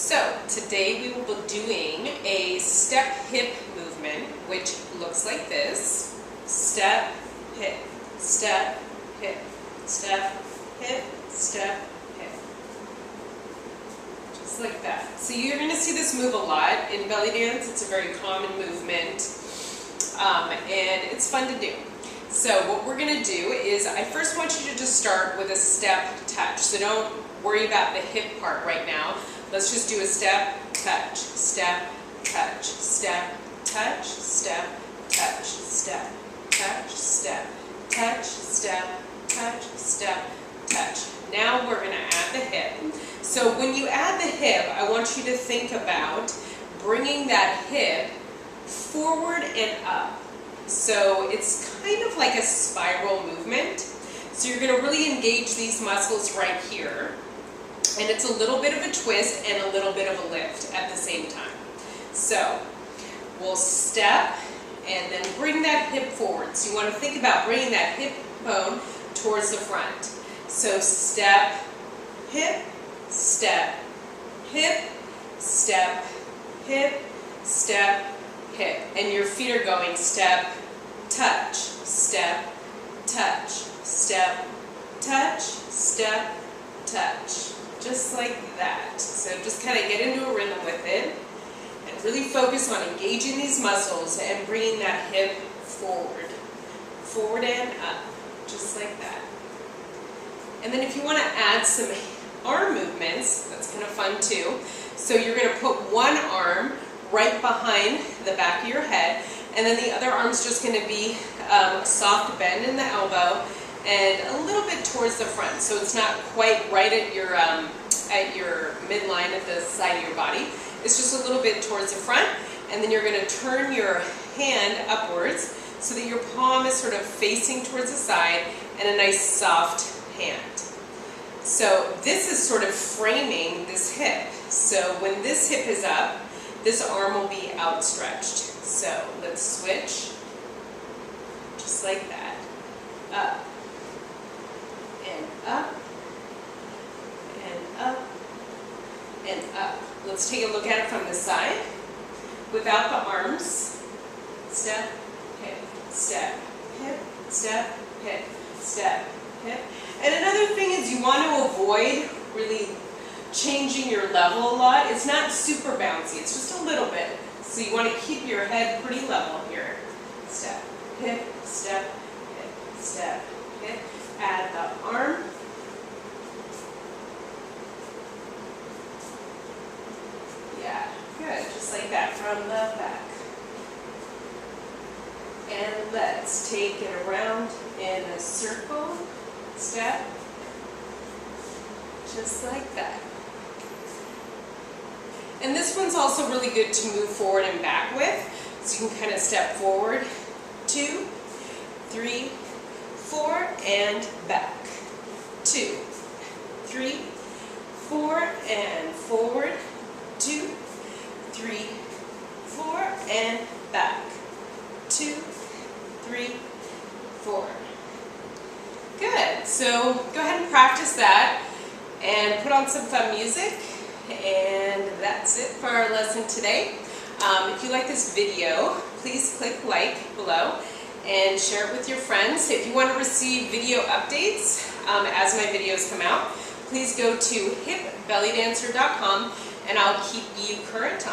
So today we will be doing a step hip movement, which looks like this. Step, hip, step, hip, step, hip, step, hip. Just like that. So you're going to see this move a lot in belly dance. It's a very common movement, and it's fun to do. So what we're going to do is I first want you to just start with a step touch. So don't worry about the hip part right now. Let's just do a step, touch, step, touch, step, touch, step, touch, step, touch, step, touch, step, touch, step, touch. Now we're going to add the hip. So when you add the hip, I want you to think about bringing that hip forward and up. So it's kind of like a spiral movement. So you're going to really engage these muscles right here. And it's a little bit of a twist and a little bit of a lift at the same time. So we'll step and then bring that hip forward. So you want to think about bringing that hip bone towards the front. So step, hip, step, hip, step, hip, step, hip. And your feet are going step, touch, step, touch, step, touch, step, touch. Just like that. So just kind of get into a rhythm with it and really focus on engaging these muscles and bringing that hip forward. Forward and up. Just like that. And then if you want to add some arm movements, that's kind of fun too. So you're going to put one arm right behind the back of your head, and then the other arm's just going to be a soft bend in the elbow and a little bit towards the front, so it's not quite right at your midline at the side of your body. It's just a little bit towards the front, and then you're going to turn your hand upwards so that your palm is sort of facing towards the side and a nice soft hand. So this is sort of framing this hip. So when this hip is up, this arm will be outstretched. So let's switch, just like that, up, and up, and up, and up. Let's take a look at it from the side. Without the arms, step, hip, step, hip, step, hip, step, hip. And another thing is you want to avoid really changing your level a lot. It's not super bouncy, it's just a little bit. So you want to keep your head pretty level here. Step, hip, step, hip, step, hip. Add the arm. Yeah, good, just like that from the back. And let's take it around in a circle. Step, just like that. And this one's also really good to move forward and back with. So you can kind of step forward, 2, 3, 4, and back. 2, 3, 4, and forward. 2, 3, 4, and back. 2, 3, 4. Good. So go ahead and practice that and put on some fun music. And that's it for our lesson today. If you like this video, please click like below and share it with your friends. If you want to receive video updates as my videos come out, please go to hipbellydancer.com and I'll keep you current on